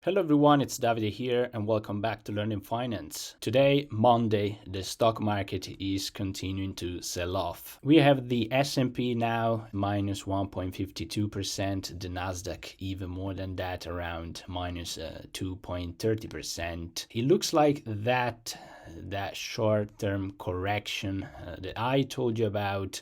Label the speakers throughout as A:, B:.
A: Hello everyone, it's Davide here and welcome back to Learning Finance. Today, Monday, the stock market is continuing to sell off. We have the S&P now minus 1.52%, the Nasdaq even more than that, around minus 2.30%. It looks like that short-term correction that I told you about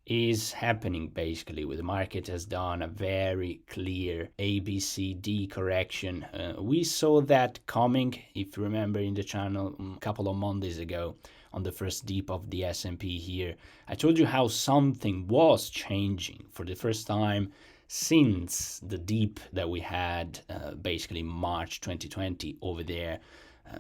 A: is happening. Basically, with the market has done a very clear ABCD correction. We saw that coming, if you remember, in the channel a couple of Mondays ago on the first dip of the S&P here. I told you how something was changing for the first time since the dip that we had basically March 2020 over there.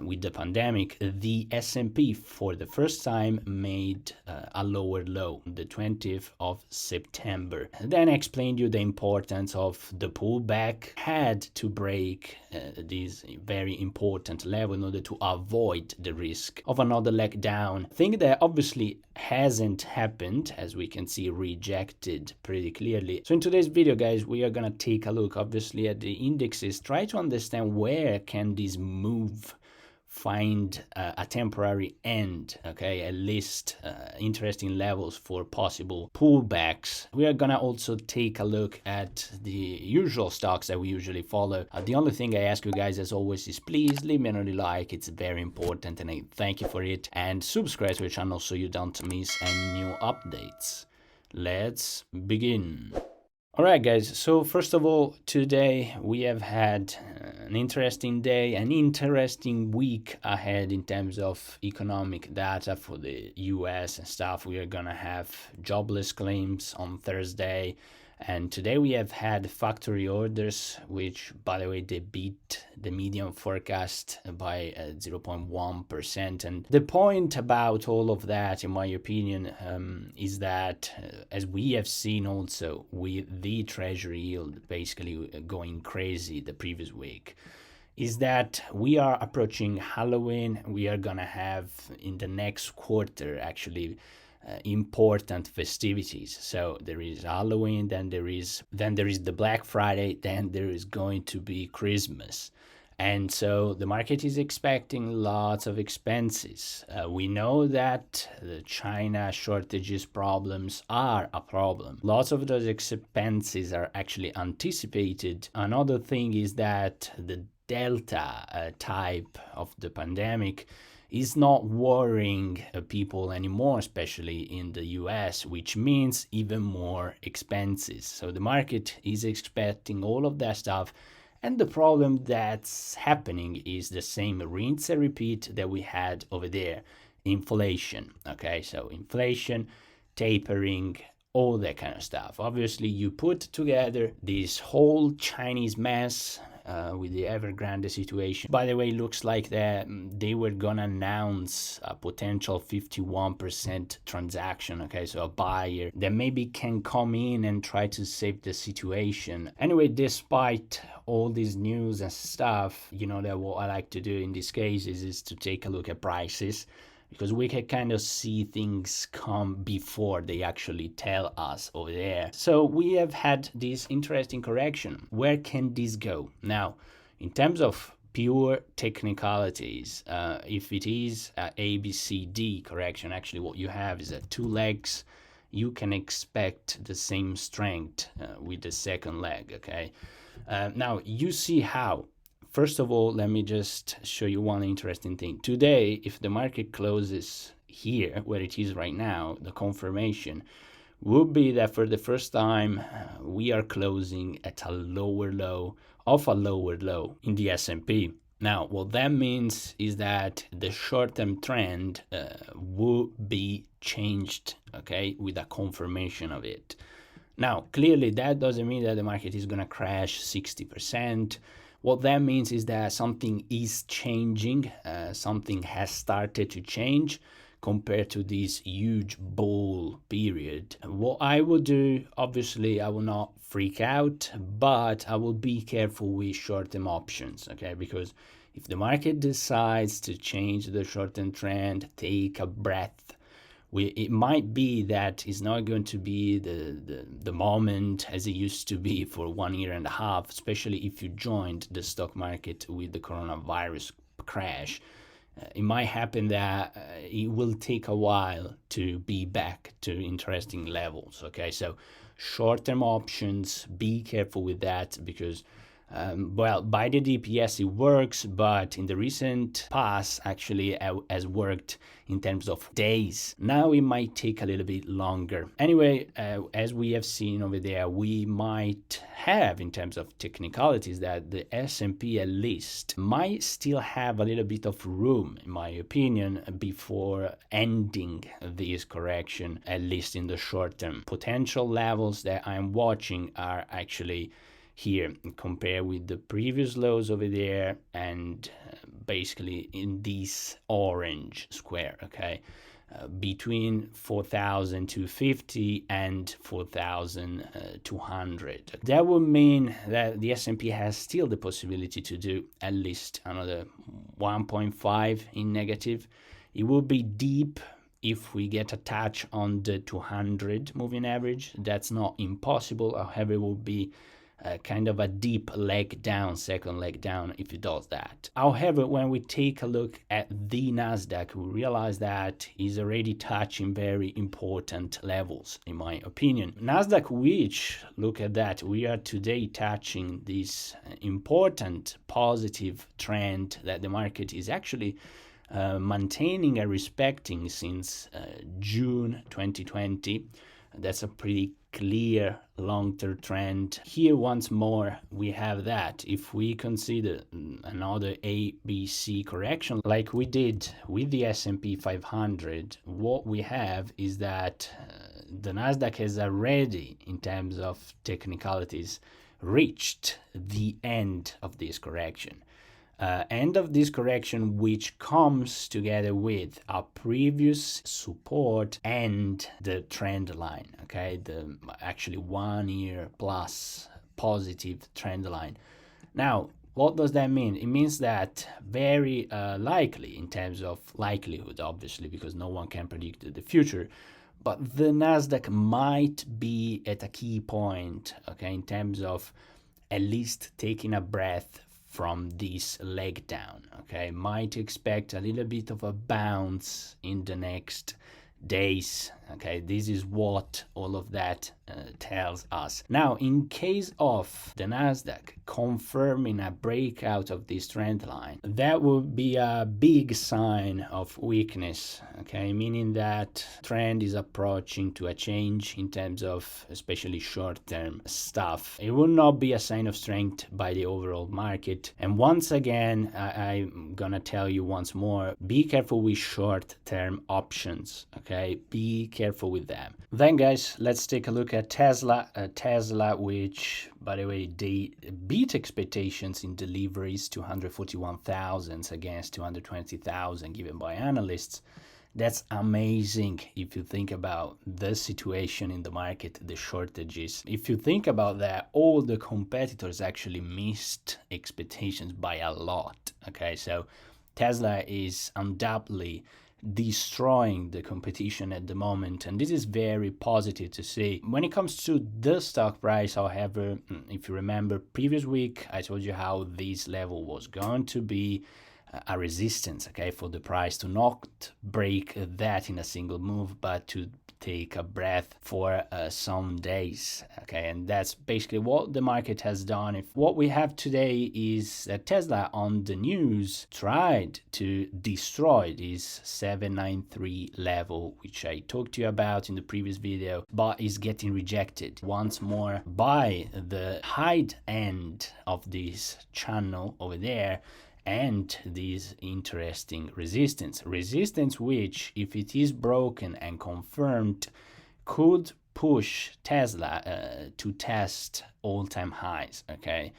A: With the pandemic, the S&P for the first time made a lower low, the 20th of September. Then I explained you the importance of the pullback, had to break this very important level in order to avoid the risk of another leg down. Thing that obviously hasn't happened, as we can see, rejected pretty clearly. So in today's video, guys, we are gonna take a look obviously at the indexes, try to understand where can this move find a temporary end, okay, at least interesting levels for possible pullbacks. We are gonna also take a look at the usual stocks that we usually follow. The only thing I ask you guys as always is please leave me a like, it's very important and I thank you for it, and subscribe to the channel so you don't miss any new updates. Let's begin. Alright guys, so first of all, today we have had an interesting day, an interesting week ahead in terms of economic data for the US and stuff. We are gonna have jobless claims on Thursday, and today we have had factory orders, which by the way they beat the median forecast by 0.1%. And the point about all of that, in my opinion, is that as we have seen also with the treasury yield basically going crazy the previous week, is that we are approaching Halloween. We are gonna have in the next quarter actually important festivities. So there is Halloween, then there is the Black Friday, then there is going to be Christmas. And so the market is expecting lots of expenses. We know that the China shortages problems are a problem. Lots of those expenses are actually anticipated. Another thing is that the Delta type of the pandemic is not worrying people anymore, especially in the US, which means even more expenses. So the market is expecting all of that stuff. And the problem that's happening is the same rinse and repeat that we had over there. Inflation, okay? So inflation, tapering, all that kind of stuff. Obviously, you put together this whole Chinese mess with the Evergrande situation. By the way, it looks like that they were gonna announce a potential 51% transaction, okay, so a buyer that maybe can come in and try to save the situation. Anyway, despite all this news and stuff, you know that what I like to do in these cases is to take a look at prices, because we can kind of see things come before they actually tell us over there. So we have had this interesting correction. Where can this go? Now, in terms of pure technicalities, if it is a ABCD correction, actually what you have is that two legs, you can expect the same strength with the second leg, okay? Now, you see how. First of all, let me just show you one interesting thing. Today, if the market closes here, where it is right now, the confirmation would be that for the first time, we are closing at a lower low of a lower low in the S&P. Now, what that means is that the short-term trend will be changed, okay, with a confirmation of it. Now, clearly, that doesn't mean that the market is going to crash 60%. What that means is that something is changing, something has started to change compared to this huge bull period. What I will do, obviously, I will not freak out, but I will be careful with short-term options, okay? Because if the market decides to change the short-term trend, take a breath. it might be that it's not going to be the moment as it used to be for 1 year and a half, especially if you joined the stock market with the coronavirus crash. It might happen that it will take a while to be back to interesting levels. Okay, so short-term options, be careful with that, because well, by the dip, yes, it works, but in the recent past, actually has worked in terms of days. Now it might take a little bit longer. Anyway, as we have seen over there, we might have, in terms of technicalities, that the S&P at least might still have a little bit of room, in my opinion, before ending this correction, at least in the short term. Potential levels that I'm watching are actually here, compare with the previous lows over there, and basically in this orange square, okay, between 4,250 and 4,200. That would mean that the S&P has still the possibility to do at least another 1.5 in negative. It would be deep if we get a touch on the 200 moving average. That's not impossible. However, it will be kind of a deep leg down, second leg down, if it does that. However, when we take a look at the Nasdaq, we realize that is already touching very important levels, in my opinion. Nasdaq, which, look at that, we are today touching this important positive trend that the market is actually maintaining and respecting since June 2020. That's a pretty clear long-term trend. Here once more we have that. If we consider another ABC correction like we did with the S&P 500, what we have is that the Nasdaq has already, in terms of technicalities, reached the end of this correction. End of this correction, which comes together with a previous support and the trend line, okay, the actually 1 year plus positive trend line. Now, what does that mean? It means that very likely, in terms of likelihood, obviously, because no one can predict the future, but the Nasdaq might be at a key point, okay, in terms of at least taking a breath from this leg down, okay? Might expect a little bit of a bounce in the next days, okay? This is what all of that tells us. Now, in case of the Nasdaq confirming a breakout of this trend line, that would be a big sign of weakness, okay? Meaning that trend is approaching to a change in terms of especially short-term stuff. It will not be a sign of strength by the overall market. And once again, I'm gonna tell you once more, be careful with short-term options, okay? Be careful with them. Then guys, let's take a look at Tesla. Tesla, which, by the way, they beat expectations in deliveries, 241,000 against 220,000 given by analysts. That's amazing if you think about the situation in the market, the shortages. If you think about that, all the competitors actually missed expectations by a lot, okay? So Tesla is undoubtedly destroying the competition at the moment, and this is very positive to see. When it comes to the stock price, however, if you remember previous week, I told you how this level was going to be a resistance, okay, for the price to not break that in a single move, but to take a breath for some days, okay? And that's basically what the market has done. If what we have today is that Tesla on the news tried to destroy this 793 level, which I talked to you about in the previous video, but is getting rejected once more by the high end of this channel over there, and this interesting resistance which, if it is broken and confirmed, could push Tesla to test all-time highs, okay?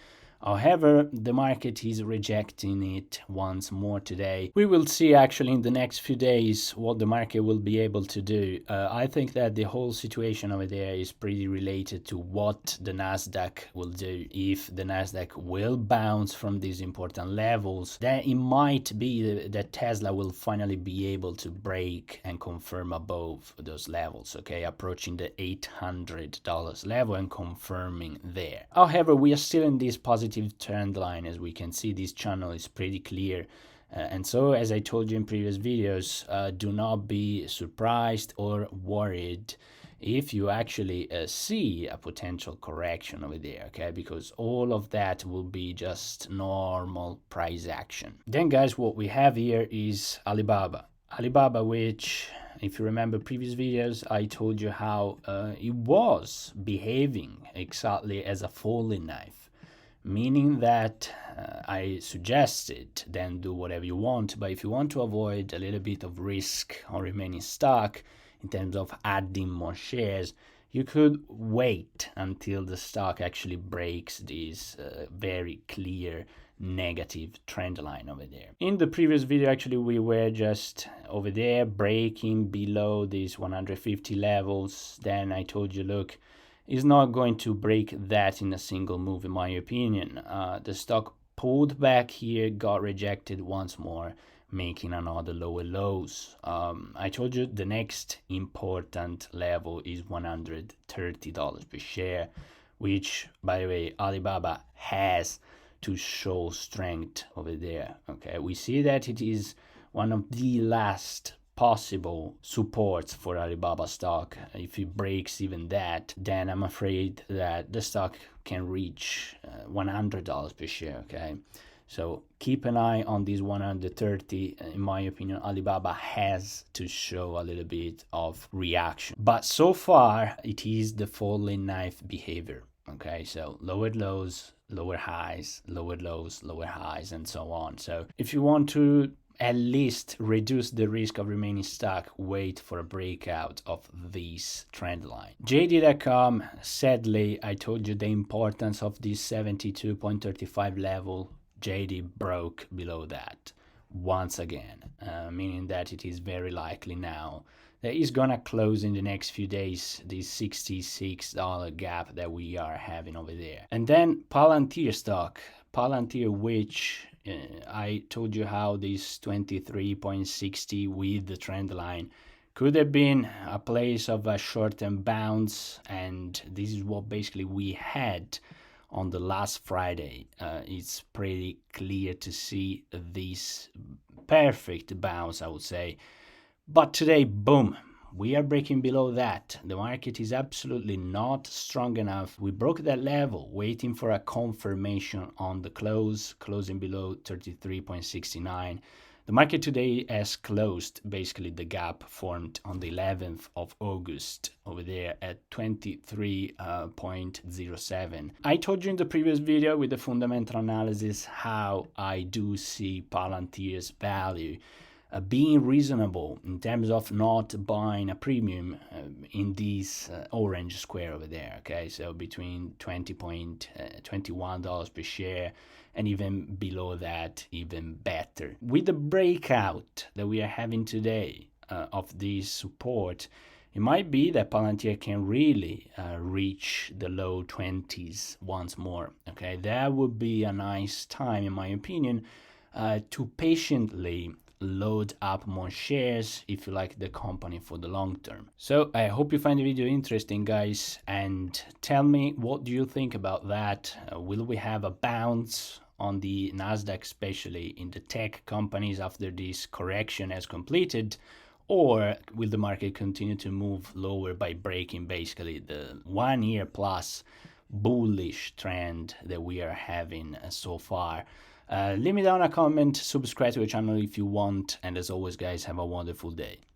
A: However, the market is rejecting it once more today. We will see actually in the next few days what the market will be able to do. I think that the whole situation over there is pretty related to what the Nasdaq will do. If the Nasdaq will bounce from these important levels, then it might be that Tesla will finally be able to break and confirm above those levels, okay, approaching the $800 level and confirming there. However, we are still in this positive trend line. As we can see, this channel is pretty clear, and so as I told you in previous videos, do not be surprised or worried if you actually see a potential correction over there, okay, because all of that will be just normal price action. Then guys, what we have here is Alibaba, which, if you remember previous videos, I told you how it was behaving exactly as a falling knife, meaning that I suggested then do whatever you want, but if you want to avoid a little bit of risk on remaining stock in terms of adding more shares, you could wait until the stock actually breaks this very clear negative trend line over there. In the previous video, actually, we were just over there breaking below these 150 levels. Then I told you, look, it's not going to break that in a single move, in my opinion. The stock pulled back here, got rejected once more, making another lower lows. I told you the next important level is $130 per share, which, by the way, Alibaba has to show strength over there. Okay, we see that it is one of the last possible supports for Alibaba stock. If it breaks even that, then I'm afraid that the stock can reach $100 per share. Okay, so keep an eye on this 130. In my opinion, Alibaba has to show a little bit of reaction, but so far it is the falling knife behavior. Okay, so lowered lows, lower highs, lowered lows, lower highs, and so on. So if you want to at least reduce the risk of remaining stuck, wait for a breakout of this trend line. JD.com, sadly, I told you the importance of this 72.35 level. JD broke below that once again, meaning that it is very likely now that is gonna close in the next few days this $66 gap that we are having over there. And then Palantir Stock, which I told you how this 23.60 with the trend line could have been a place of a short-term bounce, and this is what basically we had on the last Friday. It's pretty clear to see this perfect bounce, I would say. But today, boom, we are breaking below that. The market is absolutely not strong enough. We broke that level, waiting for a confirmation on the close, closing below 33.69. The market today has closed basically the gap formed on the 11th of August over there at 23.07. I told you in the previous video with the fundamental analysis how I do see Palantir's value being reasonable in terms of not buying a premium in this orange square over there, okay? So between $20.21 per share and even below that, even better. With the breakout that we are having today of this support, it might be that Palantir can really reach the low 20s once more, okay? That would be a nice time, in my opinion, to patiently load up more shares if you like the company for the long term. So I hope you find the video interesting, guys, and tell me what do you think about that. Will we have a bounce on the Nasdaq, especially in the tech companies after this correction has completed, or will the market continue to move lower by breaking basically the 1 year plus bullish trend that we are having so far? Leave me down a comment, subscribe to the channel if you want, and as always, guys, have a wonderful day.